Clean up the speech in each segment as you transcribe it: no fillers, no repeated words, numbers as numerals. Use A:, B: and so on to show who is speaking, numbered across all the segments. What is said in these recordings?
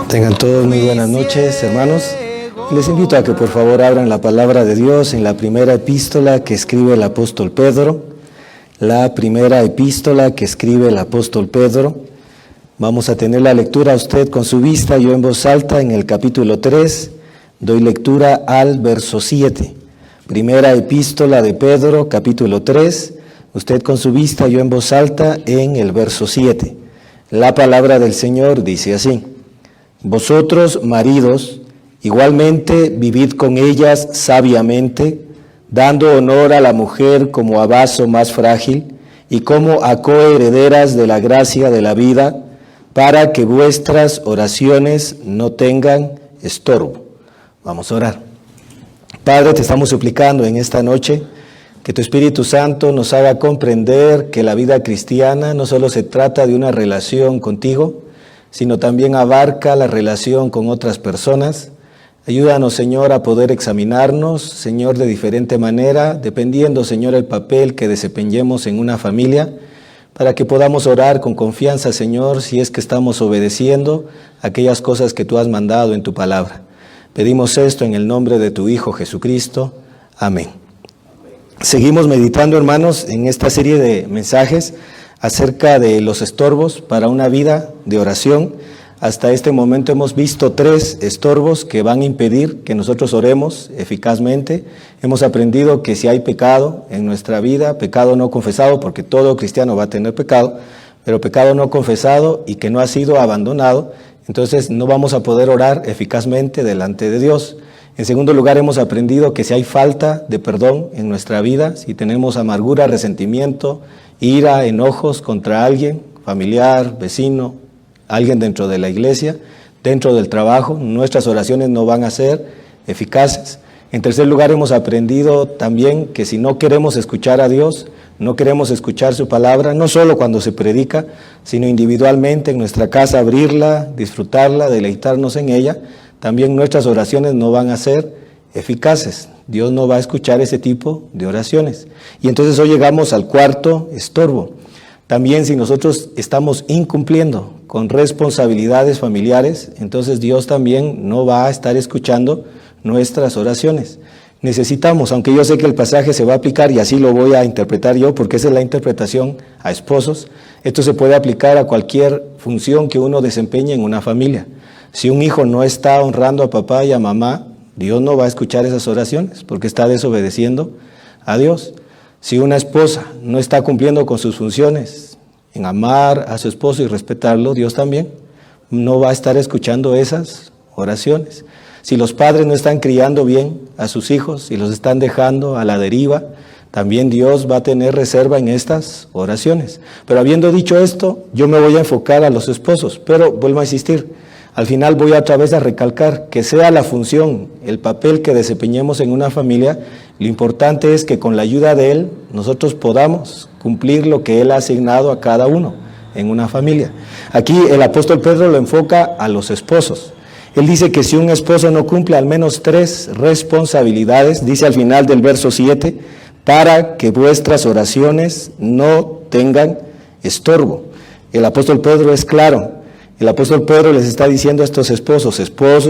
A: Tengan todos muy buenas noches, hermanos. Les invito a que por favor abran la palabra de Dios en la primera epístola que escribe el apóstol Pedro. La primera epístola que escribe el apóstol Pedro. Vamos a tener la lectura usted con su vista, yo en voz alta en el capítulo 3. Doy lectura al verso 7. Primera epístola de Pedro, capítulo 3. Usted con su vista, yo en voz alta en el verso 7. La palabra del Señor dice así: Vosotros, maridos, igualmente vivid con ellas sabiamente, dando honor a la mujer como a vaso más frágil y como a coherederas de la gracia de la vida, para que vuestras oraciones no tengan estorbo. Vamos a orar. Padre, te estamos suplicando en esta noche que tu Espíritu Santo nos haga comprender que la vida cristiana no solo se trata de una relación contigo, sino también abarca la relación con otras personas. Ayúdanos, Señor, a poder examinarnos, Señor, de diferente manera, dependiendo, Señor, el papel que desempeñemos en una familia, para que podamos orar con confianza, Señor, si es que estamos obedeciendo aquellas cosas que tú has mandado en tu palabra. Pedimos esto en el nombre de tu Hijo Jesucristo. Amén. Seguimos meditando, hermanos, en esta serie de mensajes acerca de los estorbos para una vida de oración. Hasta este momento hemos visto 3 estorbos que van a impedir que nosotros oremos eficazmente. Hemos aprendido que si hay pecado en nuestra vida, pecado no confesado, porque todo cristiano va a tener pecado, pero pecado no confesado y que no ha sido abandonado, entonces no vamos a poder orar eficazmente delante de Dios. En segundo lugar, hemos aprendido que si hay falta de perdón en nuestra vida, si tenemos amargura, resentimiento, ira, enojos contra alguien, familiar, vecino, alguien dentro de la iglesia, dentro del trabajo, nuestras oraciones no van a ser eficaces. En tercer lugar, hemos aprendido también que si no queremos escuchar a Dios, no queremos escuchar su palabra, no solo cuando se predica, sino individualmente en nuestra casa, abrirla, disfrutarla, deleitarnos en ella, también nuestras oraciones no van a ser eficaces. Dios no va a escuchar ese tipo de oraciones. Y entonces hoy llegamos al 4º estorbo. También si nosotros estamos incumpliendo con responsabilidades familiares, entonces Dios también no va a estar escuchando nuestras oraciones. Necesitamos, aunque yo sé que el pasaje se va a aplicar y así lo voy a interpretar yo, porque esa es la interpretación a esposos, esto se puede aplicar a cualquier función que uno desempeñe en una familia. Si un hijo no está honrando a papá y a mamá, Dios no va a escuchar esas oraciones porque está desobedeciendo a Dios. Si una esposa no está cumpliendo con sus funciones en amar a su esposo y respetarlo, Dios también no va a estar escuchando esas oraciones. Si los padres no están criando bien a sus hijos y los están dejando a la deriva, también Dios va a tener reserva en estas oraciones. Pero habiendo dicho esto, yo me voy a enfocar a los esposos, pero vuelvo a insistir. Al final voy otra vez a recalcar que sea la función, el papel que desempeñemos en una familia, lo importante es que con la ayuda de Él nosotros podamos cumplir lo que Él ha asignado a cada uno en una familia. Aquí el apóstol Pedro lo enfoca a los esposos. Él dice que si un esposo no cumple al menos 3 responsabilidades, dice al final del verso 7, para que vuestras oraciones no tengan estorbo. El apóstol Pedro es claro. El apóstol Pedro les está diciendo a estos esposos,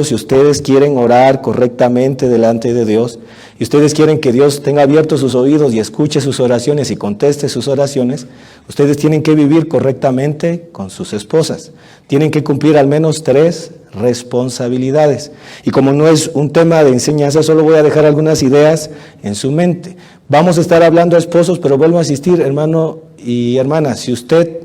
A: si ustedes quieren orar correctamente delante de Dios, y ustedes quieren que Dios tenga abiertos sus oídos y escuche sus oraciones y conteste sus oraciones, ustedes tienen que vivir correctamente con sus esposas. Tienen que cumplir al menos 3 responsabilidades. Y como no es un tema de enseñanza, solo voy a dejar algunas ideas en su mente. Vamos a estar hablando a esposos, pero vuelvo a insistir, hermano y hermana, si usted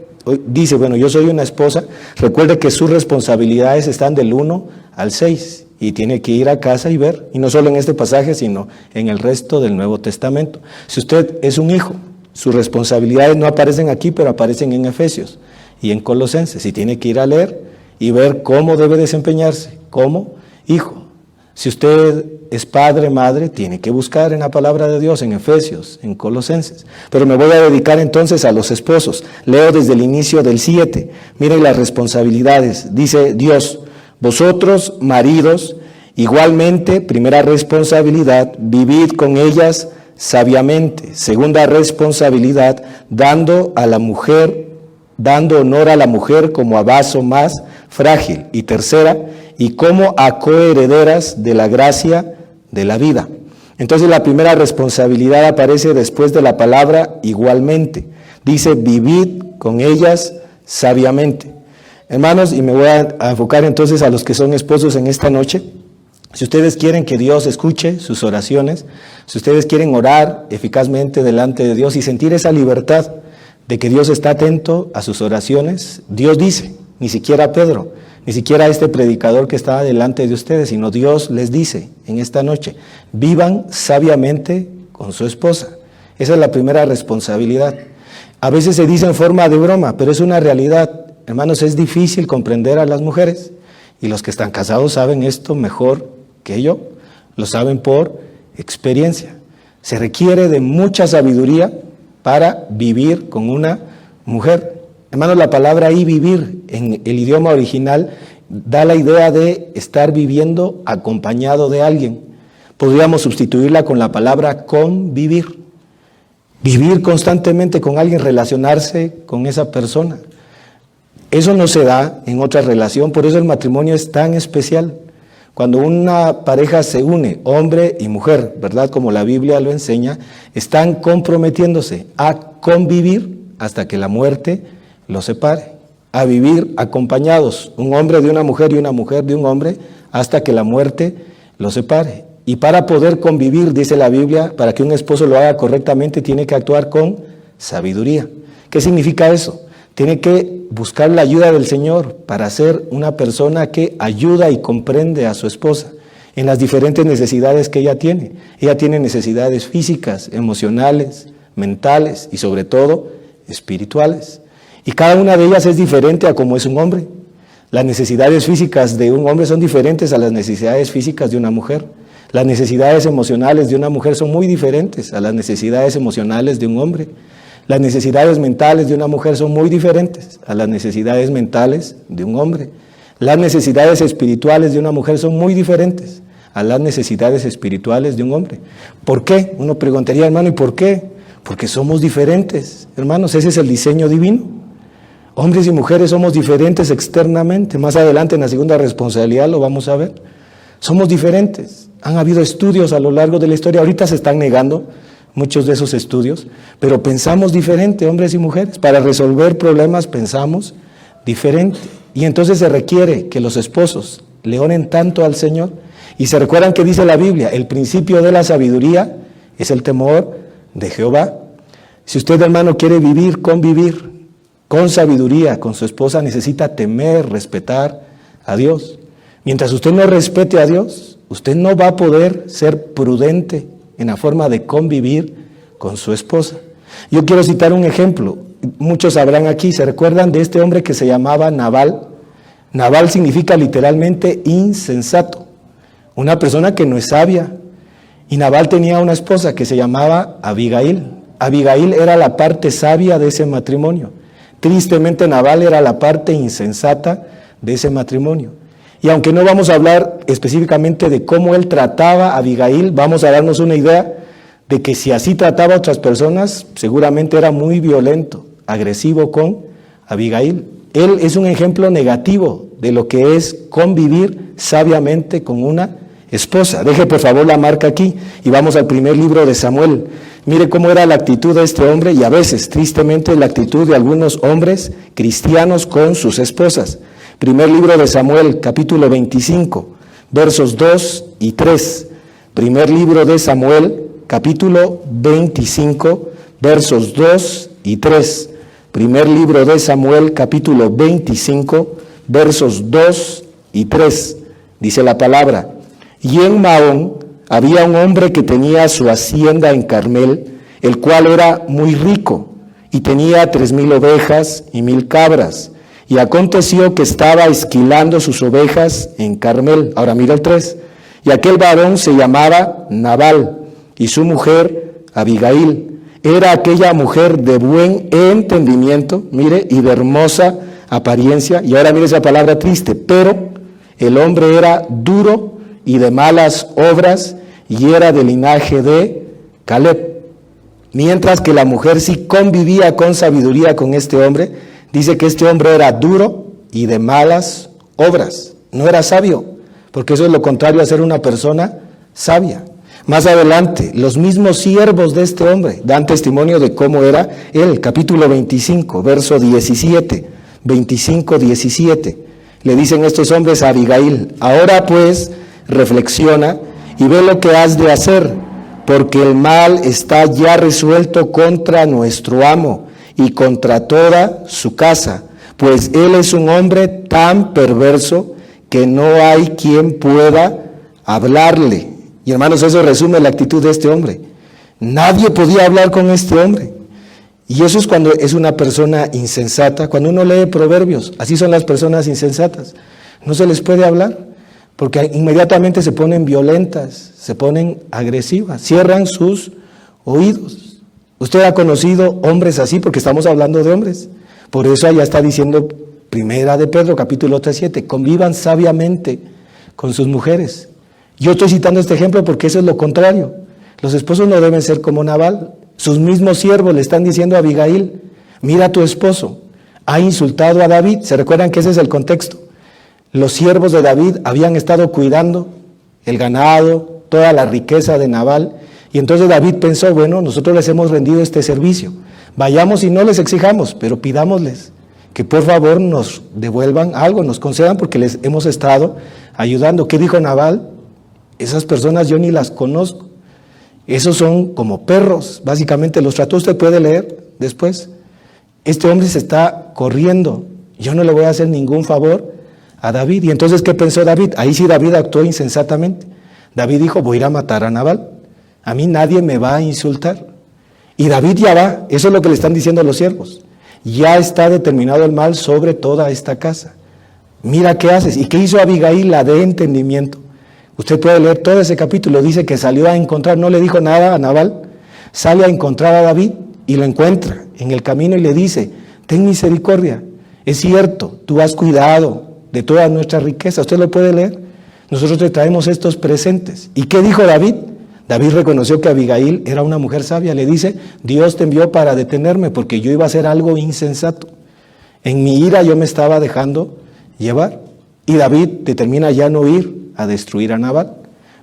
A: dice, bueno, yo soy una esposa, recuerde que sus responsabilidades están del 1 al 6 y tiene que ir a casa y ver, y no solo en este pasaje, sino en el resto del Nuevo Testamento. Si usted es un hijo, sus responsabilidades no aparecen aquí, pero aparecen en Efesios y en Colosenses, y tiene que ir a leer y ver cómo debe desempeñarse como hijo. Si usted es padre, madre, tiene que buscar en la palabra de Dios, en Efesios, en Colosenses. Pero me voy a dedicar entonces a los esposos. Leo desde el inicio del 7. Miren las responsabilidades. Dice Dios, vosotros, maridos, igualmente, primera responsabilidad, vivid con ellas sabiamente. Segunda responsabilidad, dando honor a la mujer como a vaso más frágil. Y tercera, y como a coherederas de la gracia de la vida. Entonces la primera responsabilidad aparece después de la palabra igualmente. Dice, vivid con ellas sabiamente. Hermanos, y me voy a enfocar entonces a los que son esposos en esta noche. Si ustedes quieren que Dios escuche sus oraciones, si ustedes quieren orar eficazmente delante de Dios y sentir esa libertad de que Dios está atento a sus oraciones, Dios dice, ni siquiera Pedro, ni siquiera este predicador que está delante de ustedes, sino Dios les dice en esta noche, vivan sabiamente con su esposa. Esa es la primera responsabilidad. A veces se dice en forma de broma, pero es una realidad. Hermanos, es difícil comprender a las mujeres, y los que están casados saben esto mejor que yo, lo saben por experiencia. Se requiere de mucha sabiduría para vivir con una mujer. Hermanos, la palabra ahí vivir en el idioma original da la idea de estar viviendo acompañado de alguien. Podríamos sustituirla con la palabra convivir. Vivir constantemente con alguien, relacionarse con esa persona. Eso no se da en otra relación, por eso el matrimonio es tan especial. Cuando una pareja se une, hombre y mujer, ¿verdad? Como la Biblia lo enseña, están comprometiéndose a convivir hasta que la muerte los separe, a vivir acompañados, un hombre de una mujer y una mujer de un hombre, hasta que la muerte los separe. Y para poder convivir, dice la Biblia, para que un esposo lo haga correctamente, tiene que actuar con sabiduría. ¿Qué significa eso? Tiene que buscar la ayuda del Señor para ser una persona que ayuda y comprende a su esposa en las diferentes necesidades que ella tiene. Ella tiene necesidades físicas, emocionales, mentales y sobre todo espirituales. Y cada una de ellas es diferente a cómo es un hombre. Las necesidades físicas de un hombre son diferentes a las necesidades físicas de una mujer. Las necesidades emocionales de una mujer son muy diferentes a las necesidades emocionales de un hombre. Las necesidades mentales de una mujer son muy diferentes a las necesidades mentales de un hombre. Las necesidades espirituales de una mujer son muy diferentes a las necesidades espirituales de un hombre. ¿Por qué? Uno preguntaría, hermano, ¿y por qué? Porque somos diferentes, hermanos, ese es el diseño divino. Hombres y mujeres somos diferentes externamente. Más adelante en la segunda responsabilidad lo vamos a ver. Somos diferentes. Han habido estudios a lo largo de la historia. Ahorita se están negando muchos de esos estudios, pero pensamos diferente, hombres y mujeres. Para resolver problemas pensamos diferente. Y entonces se requiere que los esposos le oren tanto al Señor. Y se recuerdan que dice la Biblia, el principio de la sabiduría es el temor de Jehová. Si usted, hermano, quiere convivir con sabiduría con su esposa, necesita temer, respetar a Dios. Mientras usted no respete a Dios, usted no va a poder ser prudente en la forma de convivir con su esposa. Yo quiero citar un ejemplo. Muchos sabrán aquí, ¿se recuerdan de este hombre que se llamaba Nabal? Nabal significa literalmente insensato, una persona que no es sabia. Y Nabal tenía una esposa que se llamaba Abigail. Abigail era la parte sabia de ese matrimonio. Tristemente Nabal era la parte insensata de ese matrimonio. Y aunque no vamos a hablar específicamente de cómo él trataba a Abigail, vamos a darnos una idea de que si así trataba a otras personas, seguramente era muy violento, agresivo con Abigail. Él es un ejemplo negativo de lo que es convivir sabiamente con una esposa. Deje por favor la marca aquí y vamos al primer libro de Samuel. Mire cómo era la actitud de este hombre y a veces, tristemente, la actitud de algunos hombres cristianos con sus esposas. Primer libro de Samuel, capítulo 25, versos 2 y 3. Primer libro de Samuel, capítulo 25, versos 2 y 3. Primer libro de Samuel, capítulo 25, versos 2 y 3. Dice la palabra: y en Maón había un hombre que tenía su hacienda en Carmel, el cual era muy rico, y tenía 3,000 ovejas y 1,000 cabras. Y aconteció que estaba esquilando sus ovejas en Carmel. Ahora mira el 3. Y aquel varón se llamaba Nabal, y su mujer Abigail. Era aquella mujer de buen entendimiento, mire, y de hermosa apariencia. Y ahora mire esa palabra triste. Pero el hombre era duro y de malas obras, y era del linaje de Caleb. Mientras que la mujer sí convivía con sabiduría con este hombre. Dice que este hombre era duro y de malas obras. No era sabio, porque eso es lo contrario a ser una persona sabia. Más adelante, los mismos siervos de este hombre dan testimonio de cómo era él. Capítulo 25, verso 17, 25, 17. Le dicen estos hombres a Abigail: ahora pues reflexiona y ve lo que has de hacer, porque el mal está ya resuelto contra nuestro amo y contra toda su casa, pues él es un hombre tan perverso que no hay quien pueda hablarle. Y hermanos, eso resume la actitud de este hombre. Nadie podía hablar con este hombre. Y eso es cuando es una persona insensata. Cuando uno lee Proverbios, así son las personas insensatas. No se les puede hablar, porque inmediatamente se ponen violentas, se ponen agresivas, cierran sus oídos. Usted ha conocido hombres así, porque estamos hablando de hombres. Por eso allá está diciendo Primera de Pedro, capítulo 3:7, convivan sabiamente con sus mujeres. Yo estoy citando este ejemplo porque eso es lo contrario. Los esposos no deben ser como Nabal. Sus mismos siervos le están diciendo a Abigail: mira, tu esposo ha insultado a David. ¿Se recuerdan que ese es el contexto? Los siervos de David habían estado cuidando el ganado, toda la riqueza de Nabal, y entonces David pensó: bueno, nosotros les hemos rendido este servicio, vayamos y no les exijamos, pero pidámosles que por favor nos devuelvan algo, nos concedan, porque les hemos estado ayudando. ¿Qué dijo Nabal? Esas personas yo ni las conozco, esos son como perros, básicamente los trató. Usted puede leer después. Este hombre se está corriendo, yo no le voy a hacer ningún favor a David. Y entonces, ¿qué pensó David? Ahí sí David actuó insensatamente. David dijo: voy a ir a matar a Nabal, a mí nadie me va a insultar. Y David ya va, eso es lo que le están diciendo los siervos, ya está determinado el mal sobre toda esta casa. Mira qué haces. ¿Y qué hizo Abigail? La de entendimiento. Usted puede leer todo ese capítulo, dice que salió a encontrar, no le dijo nada a Nabal, sale a encontrar a David y lo encuentra en el camino y le dice: ten misericordia, es cierto, tú has cuidado de toda nuestra riqueza. Usted lo puede leer, nosotros te traemos estos presentes. ¿Y qué dijo David? David reconoció que Abigail era una mujer sabia, le dice: Dios te envió para detenerme porque yo iba a hacer algo insensato. En mi ira yo me estaba dejando llevar. Y David determina ya no ir a destruir a Nabal.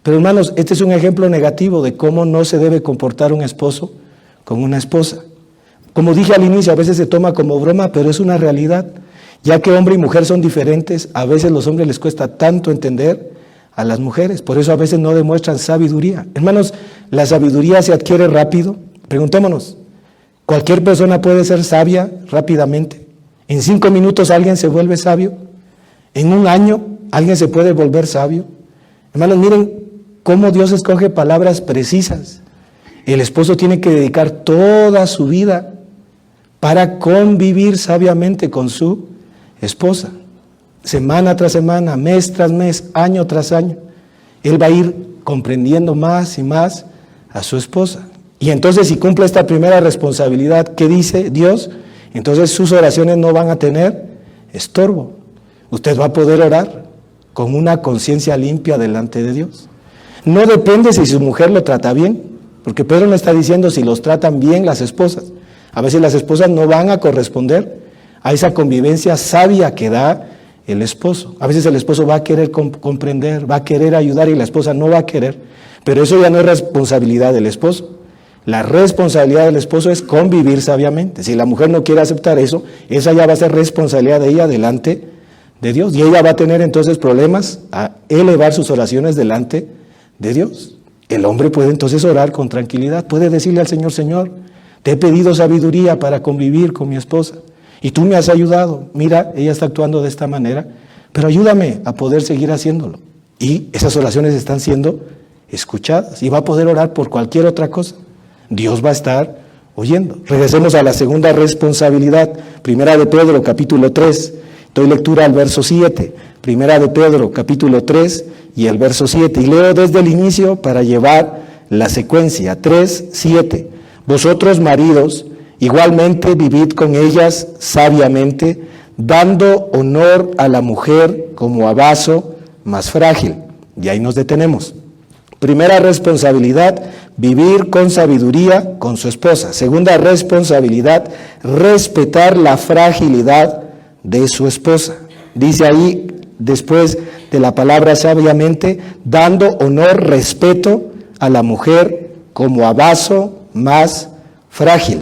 A: Pero hermanos, este es un ejemplo negativo de cómo no se debe comportar un esposo con una esposa. Como dije al inicio, a veces se toma como broma, pero es una realidad. Ya que hombre y mujer son diferentes, a veces a los hombres les cuesta tanto entender a las mujeres, por eso a veces no demuestran sabiduría. Hermanos, la sabiduría se adquiere rápido. Preguntémonos, ¿cualquier persona puede ser sabia rápidamente? ¿En 5 minutos alguien se vuelve sabio? ¿En un año alguien se puede volver sabio? Hermanos, miren cómo Dios escoge palabras precisas. El esposo tiene que dedicar toda su vida para convivir sabiamente con su esposa. Semana tras semana, mes tras mes, año tras año, él va a ir comprendiendo más y más a su esposa. Y entonces, si cumple esta primera responsabilidad que dice Dios, entonces sus oraciones no van a tener estorbo. Usted va a poder orar con una conciencia limpia delante de Dios. No depende si su mujer lo trata bien, porque Pedro no está diciendo si los tratan bien las esposas. A veces las esposas no van a corresponder a esa convivencia sabia que da el esposo. A veces el esposo va a querer comprender, va a querer ayudar y la esposa no va a querer. Pero eso ya no es responsabilidad del esposo. La responsabilidad del esposo es convivir sabiamente. Si la mujer no quiere aceptar eso, esa ya va a ser responsabilidad de ella delante de Dios. Y ella va a tener entonces problemas a elevar sus oraciones delante de Dios. El hombre puede entonces orar con tranquilidad, puede decirle al Señor: Señor, te he pedido sabiduría para convivir con mi esposa y tú me has ayudado. Mira, ella está actuando de esta manera, pero ayúdame a poder seguir haciéndolo. Y esas oraciones están siendo escuchadas y va a poder orar por cualquier otra cosa. Dios va a estar oyendo. Regresemos a la segunda responsabilidad. Primera de Pedro, capítulo 3. Doy lectura al verso 7. Primera de Pedro, capítulo 3 y el verso 7. Y leo desde el inicio para llevar la secuencia. 3, 7. Vosotros, maridos, igualmente vivid con ellas sabiamente, dando honor a la mujer como a vaso más frágil. Y ahí nos detenemos. Primera responsabilidad, vivir con sabiduría con su esposa. Segunda responsabilidad, respetar la fragilidad de su esposa. Dice ahí después de la palabra sabiamente, dando honor, respeto a la mujer como a vaso más frágil.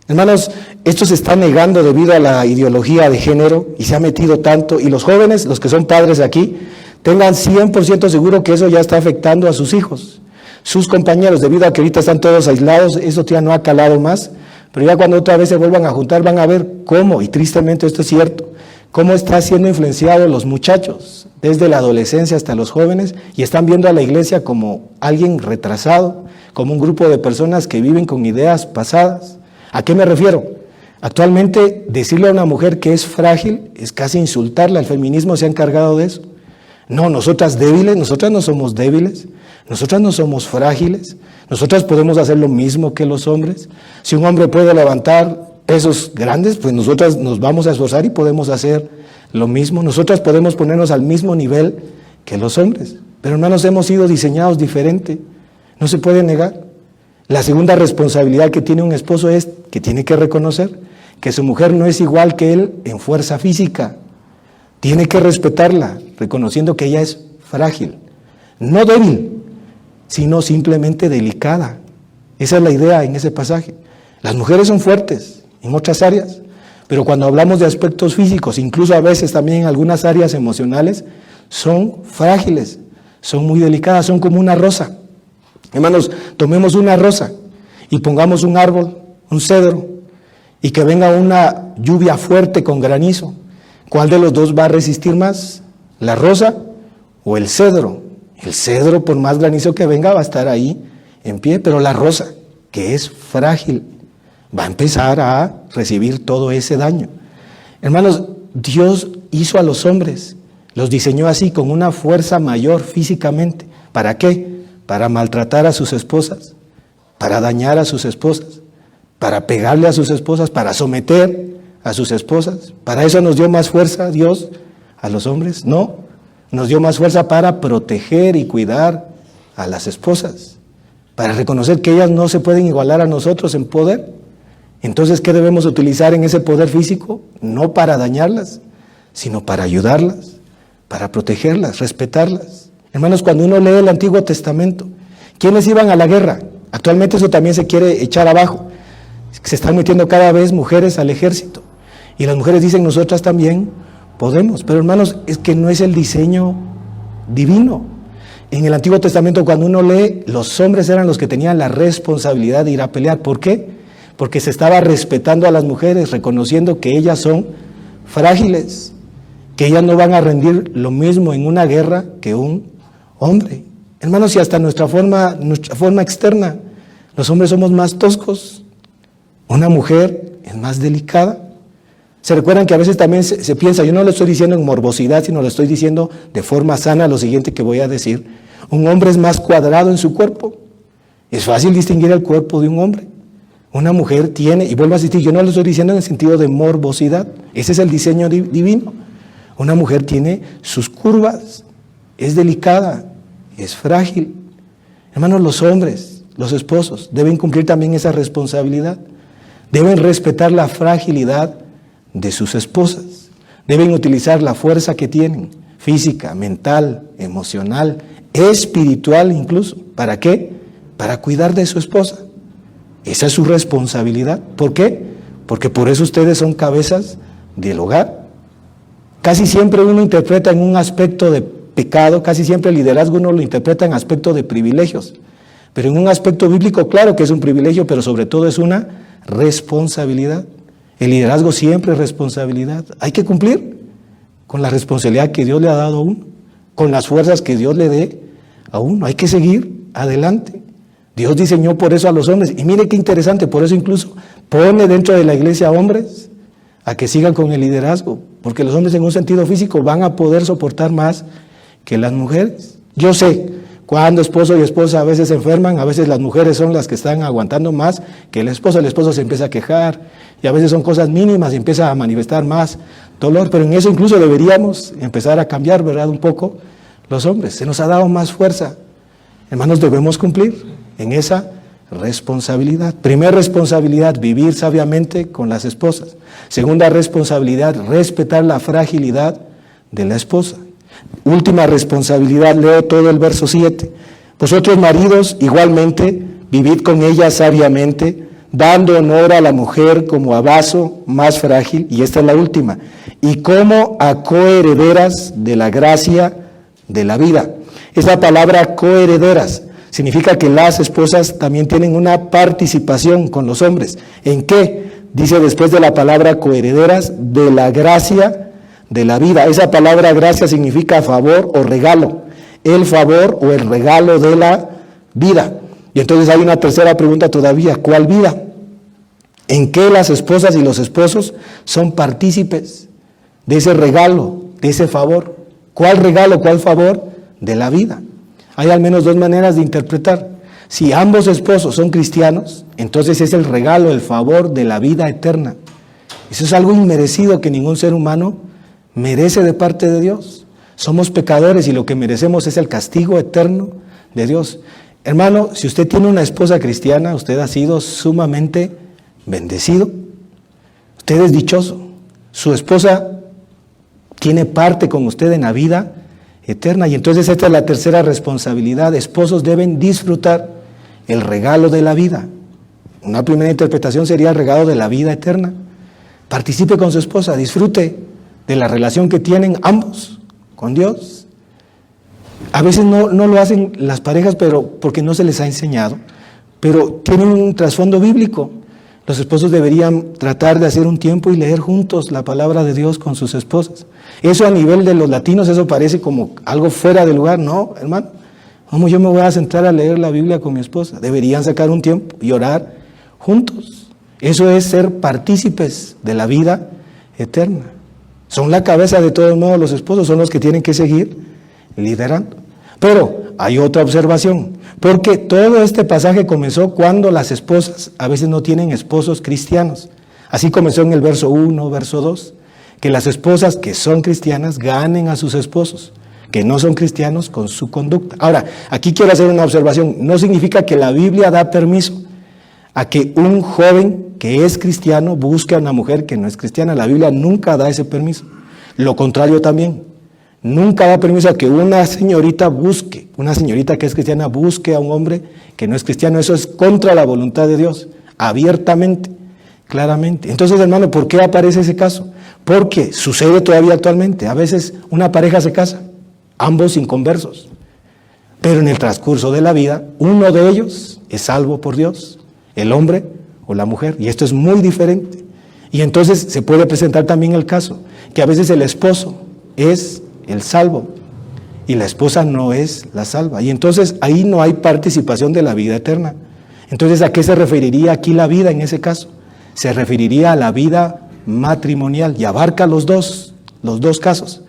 A: Hermanos, esto se está negando debido a la ideología de género y se ha metido tanto, y los jóvenes, los que son padres aquí, tengan 100% seguro que eso ya está afectando a sus hijos, sus compañeros, debido a que ahorita están todos aislados, eso ya no ha calado más, pero ya cuando otra vez se vuelvan a juntar van a ver cómo, y tristemente esto es cierto, cómo está siendo influenciado los muchachos, desde la adolescencia hasta los jóvenes, y están viendo a la iglesia como alguien retrasado, como un grupo de personas que viven con ideas pasadas. ¿A qué me refiero? Actualmente decirle a una mujer que es frágil es casi insultarla, el feminismo se ha encargado de eso. No, nosotras débiles, nosotras no somos débiles, nosotras no somos frágiles, nosotras podemos hacer lo mismo que los hombres. Si un hombre puede levantar pesos grandes, pues nosotras nos vamos a esforzar y podemos hacer lo mismo. Nosotras podemos ponernos al mismo nivel que los hombres, pero hermanos, hemos sido diseñados diferente, no se puede negar. La segunda responsabilidad que tiene un esposo es que tiene que reconocer que su mujer no es igual que él en fuerza física. Tiene que respetarla, reconociendo que ella es frágil, no débil, sino simplemente delicada. Esa es la idea en ese pasaje. Las mujeres son fuertes en otras áreas, pero cuando hablamos de aspectos físicos, incluso a veces también en algunas áreas emocionales, son frágiles, son muy delicadas, son como una rosa. Hermanos, tomemos una rosa y pongamos un árbol, un cedro, y que venga una lluvia fuerte con granizo. ¿Cuál de los dos va a resistir más? ¿La rosa o el cedro? El cedro, por más granizo que venga, va a estar ahí en pie, pero la rosa, que es frágil, va a empezar a recibir todo ese daño. Hermanos, Dios hizo a los hombres, los diseñó así, con una fuerza mayor físicamente. ¿Para qué? Para maltratar a sus esposas, para dañar a sus esposas, para pegarle a sus esposas, para someter a sus esposas. ¿Para eso nos dio más fuerza Dios a los hombres? No, nos dio más fuerza para proteger y cuidar a las esposas, para reconocer que ellas no se pueden igualar a nosotros en poder. Entonces, ¿qué debemos utilizar en ese poder físico? No para dañarlas, sino para ayudarlas, para protegerlas, respetarlas. Hermanos, cuando uno lee el Antiguo Testamento, ¿quiénes iban a la guerra? Actualmente eso también se quiere echar abajo. Se están metiendo cada vez mujeres al ejército. Y las mujeres dicen, nosotras también podemos. Pero hermanos, es que no es el diseño divino. En el Antiguo Testamento, cuando uno lee, los hombres eran los que tenían la responsabilidad de ir a pelear. ¿Por qué? Porque se estaba respetando a las mujeres, reconociendo que ellas son frágiles, que ellas no van a rendir lo mismo en una guerra que un hombre. Hermanos, y hasta nuestra forma externa, los hombres somos más toscos, una mujer es más delicada. ¿Se recuerdan que a veces también se piensa, yo no lo estoy diciendo en morbosidad, sino lo estoy diciendo de forma sana, lo siguiente que voy a decir? Un hombre es más cuadrado en su cuerpo. Es fácil distinguir el cuerpo de un hombre. Una mujer tiene, y vuelvo a insistir, yo no lo estoy diciendo en el sentido de morbosidad, ese es el diseño divino. Una mujer tiene sus curvas, es delicada, es frágil. Hermanos, los hombres, los esposos, deben cumplir también esa responsabilidad. Deben respetar la fragilidad de sus esposas. Deben utilizar la fuerza que tienen, física, mental, emocional, espiritual incluso. ¿Para qué? Para cuidar de su esposa. Esa es su responsabilidad. ¿Por qué? Porque por eso ustedes son cabezas del hogar. Casi siempre uno interpreta en un aspecto de pecado, casi siempre el liderazgo uno lo interpreta en aspecto de privilegios. Pero en un aspecto bíblico, claro que es un privilegio, pero sobre todo es una responsabilidad. El liderazgo siempre es responsabilidad. Hay que cumplir con la responsabilidad que Dios le ha dado a uno, con las fuerzas que Dios le dé a uno. Hay que seguir adelante. Dios diseñó por eso a los hombres. Y mire qué interesante, por eso incluso pone dentro de la iglesia hombres a que sigan con el liderazgo, porque los hombres en un sentido físico van a poder soportar más que las mujeres. Yo sé, cuando esposo y esposa a veces se enferman, a veces las mujeres son las que están aguantando más que el esposo se empieza a quejar, y a veces son cosas mínimas y empieza a manifestar más dolor, pero en eso incluso deberíamos empezar a cambiar, ¿verdad? Un poco los hombres, se nos ha dado más fuerza. Hermanos, debemos cumplir en esa responsabilidad. Primera responsabilidad, vivir sabiamente con las esposas. Segunda responsabilidad, respetar la fragilidad de la esposa. Última responsabilidad, leo todo el verso 7. Vosotros maridos, igualmente, vivid con ella sabiamente, dando honor a la mujer como a vaso más frágil, y esta es la última, y como a coherederas de la gracia de la vida. Esa palabra coherederas significa que las esposas también tienen una participación con los hombres. ¿En qué? Dice después de la palabra coherederas, de la gracia de la vida. Esa palabra gracia significa favor o regalo, el favor o el regalo de la vida. Y entonces hay una tercera pregunta todavía, ¿cuál vida? ¿En qué las esposas y los esposos son partícipes de ese regalo, de ese favor? ¿Cuál regalo, cuál favor? De la vida. Hay al menos dos maneras de interpretar. Si ambos esposos son cristianos, entonces es el regalo, el favor de la vida eterna. Eso es algo inmerecido que ningún ser humano merece de parte de Dios. Somos pecadores y lo que merecemos es el castigo eterno de Dios. Hermano, si usted tiene una esposa cristiana, usted ha sido sumamente bendecido. Usted es dichoso. Su esposa tiene parte con usted en la vida eterna. Y entonces esta es la tercera responsabilidad. Esposos deben disfrutar el regalo de la vida. Una primera interpretación sería el regalo de la vida eterna. Participe con su esposa, disfrute de la relación que tienen ambos con Dios. A veces no lo hacen las parejas, pero porque no se les ha enseñado, pero tienen un trasfondo bíblico. Los esposos deberían tratar de hacer un tiempo y leer juntos la palabra de Dios con sus esposas. Eso a nivel de los latinos, eso parece como algo fuera de lugar. No, hermano, ¿cómo yo me voy a sentar a leer la Biblia con mi esposa? Deberían sacar un tiempo y orar juntos. Eso es ser partícipes de la vida eterna. Son la cabeza de todos modos los esposos, son los que tienen que seguir liderando. Pero hay otra observación, porque todo este pasaje comenzó cuando las esposas a veces no tienen esposos cristianos. Así comenzó en el verso 1, verso 2, que las esposas que son cristianas ganen a sus esposos, que no son cristianos con su conducta. Ahora, aquí quiero hacer una observación, no significa que la Biblia da permiso a que un joven que es cristiano busque a una mujer que no es cristiana. La Biblia nunca da ese permiso. Lo contrario también. Nunca da permiso a que una señorita que es cristiana busque a un hombre que no es cristiano. Eso es contra la voluntad de Dios, abiertamente, claramente. Entonces, hermano, ¿por qué aparece ese caso? Porque sucede todavía actualmente. A veces una pareja se casa, ambos inconversos, pero en el transcurso de la vida, uno de ellos es salvo por Dios, el hombre o la mujer, y esto es muy diferente. Y entonces se puede presentar también el caso, que a veces el esposo es el salvo y la esposa no es la salva, y entonces ahí no hay participación de la vida eterna. Entonces, ¿a qué se referiría aquí la vida en ese caso? Se referiría a la vida matrimonial y abarca los dos casos.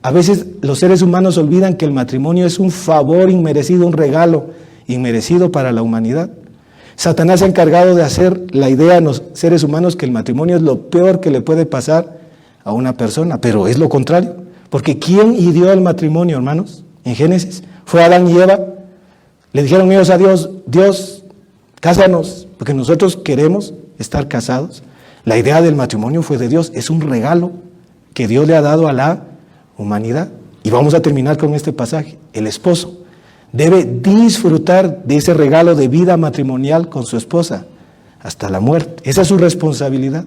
A: A veces los seres humanos olvidan que el matrimonio es un favor inmerecido, un regalo inmerecido para la humanidad. Satanás se ha encargado de hacer la idea en los seres humanos que el matrimonio es lo peor que le puede pasar a una persona, pero es lo contrario. Porque ¿quién ideó el matrimonio, hermanos? En Génesis, fue Adán y Eva. Le dijeron ellos a Dios, Dios, cásanos, porque nosotros queremos estar casados. La idea del matrimonio fue de Dios, es un regalo que Dios le ha dado a la humanidad. Y vamos a terminar con este pasaje. El esposo debe disfrutar de ese regalo de vida matrimonial con su esposa hasta la muerte. Esa es su responsabilidad.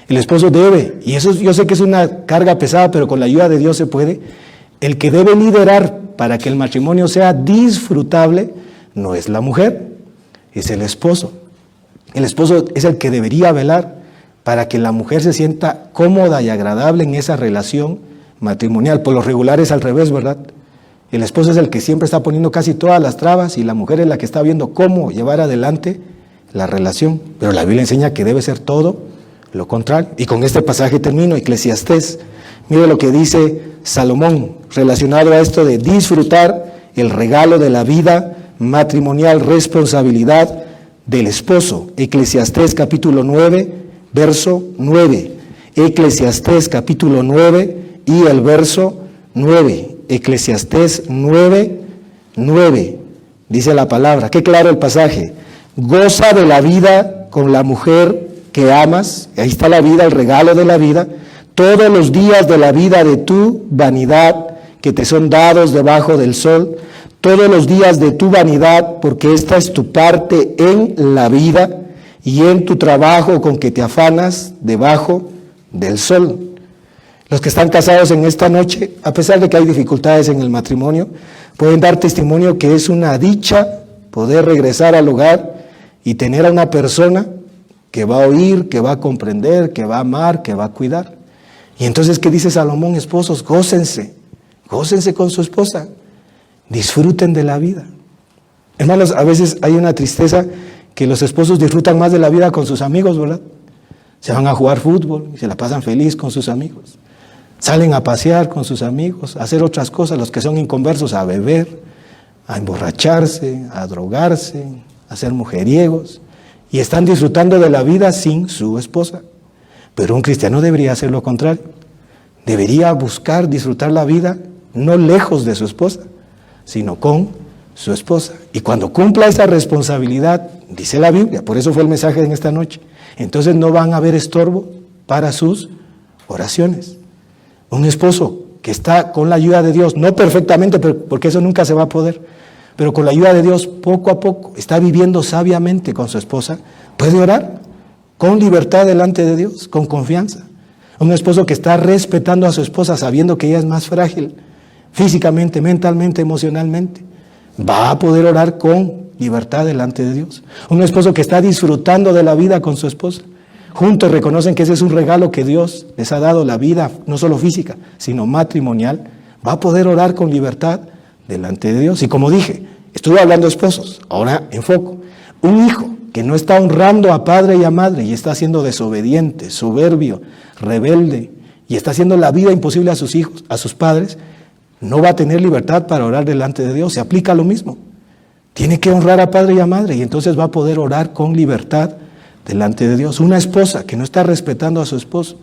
A: El esposo debe, y eso yo sé que es una carga pesada, pero con la ayuda de Dios se puede. El que debe liderar para que el matrimonio sea disfrutable no es la mujer, es el esposo. El esposo es el que debería velar para que la mujer se sienta cómoda y agradable en esa relación matrimonial. Por lo regular es al revés, ¿verdad? El esposo es el que siempre está poniendo casi todas las trabas y la mujer es la que está viendo cómo llevar adelante la relación. Pero la Biblia enseña que debe ser todo lo contrario. Y con este pasaje termino, Eclesiastés. Mire lo que dice Salomón relacionado a esto de disfrutar el regalo de la vida matrimonial, responsabilidad del esposo. Eclesiastés capítulo 9, verso 9. Eclesiastés capítulo 9 y el verso 9. Eclesiastés 9, 9. Dice la palabra, qué claro el pasaje. Goza de la vida con la mujer que amas, ahí está la vida, el regalo de la vida, todos los días de la vida de tu vanidad, que te son dados debajo del sol, todos los días de tu vanidad, porque esta es tu parte en la vida y en tu trabajo con que te afanas debajo del sol. Los que están casados en esta noche, a pesar de que hay dificultades en el matrimonio, pueden dar testimonio que es una dicha poder regresar al hogar y tener a una persona que va a oír, que va a comprender, que va a amar, que va a cuidar. Y entonces, ¿qué dice Salomón? Esposos, gócense con su esposa, disfruten de la vida. Hermanos, a veces hay una tristeza que los esposos disfrutan más de la vida con sus amigos, ¿verdad? Se van a jugar fútbol y se la pasan feliz con sus amigos. Salen a pasear con sus amigos, a hacer otras cosas, los que son inconversos, a beber, a emborracharse, a drogarse, a ser mujeriegos, y están disfrutando de la vida sin su esposa. Pero un cristiano debería hacer lo contrario. Debería buscar disfrutar la vida no lejos de su esposa, sino con su esposa. Y cuando cumpla esa responsabilidad, dice la Biblia, por eso fue el mensaje en esta noche, entonces no van a haber estorbo para sus oraciones. Un esposo que está con la ayuda de Dios, no perfectamente, porque eso nunca se va a poder, pero con la ayuda de Dios, poco a poco, está viviendo sabiamente con su esposa, puede orar con libertad delante de Dios, con confianza. Un esposo que está respetando a su esposa, sabiendo que ella es más frágil, físicamente, mentalmente, emocionalmente, va a poder orar con libertad delante de Dios. Un esposo que está disfrutando de la vida con su esposa, juntos reconocen que ese es un regalo que Dios les ha dado, la vida, no solo física, sino matrimonial, va a poder orar con libertad delante de Dios. Y como dije, estuve hablando de esposos, ahora enfoco. Un hijo que no está honrando a padre y a madre y está siendo desobediente, soberbio, rebelde, y está haciendo la vida imposible a sus hijos, a sus padres, no va a tener libertad para orar delante de Dios. Se aplica lo mismo. Tiene que honrar a padre y a madre y entonces va a poder orar con libertad delante de Dios. Una esposa que no está respetando a su esposo,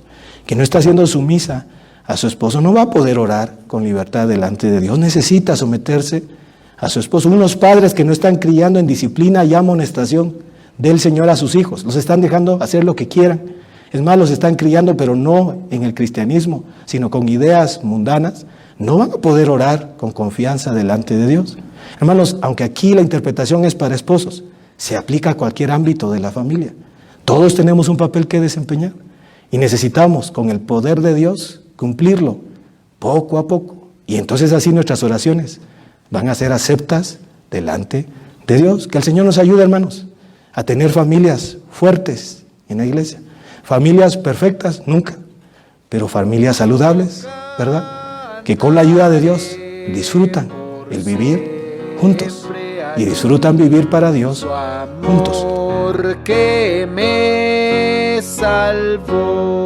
A: que no está siendo sumisa a su esposo, no va a poder orar con libertad delante de Dios. Necesita someterse a su esposo. Unos padres que no están criando en disciplina y amonestación del Señor a sus hijos, los están dejando hacer lo que quieran. Es más, los están criando, pero no en el cristianismo, sino con ideas mundanas. No van a poder orar con confianza delante de Dios. Hermanos, aunque aquí la interpretación es para esposos, se aplica a cualquier ámbito de la familia. Todos tenemos un papel que desempeñar y necesitamos, con el poder de Dios, cumplirlo poco a poco. Y entonces así nuestras oraciones van a ser aceptas delante de Dios. Que el Señor nos ayude, hermanos, a tener familias fuertes en la iglesia. Familias perfectas, nunca, pero familias saludables, ¿verdad? Que con la ayuda de Dios disfrutan el vivir juntos y disfrutan vivir para Dios juntos.
B: Que me salvó.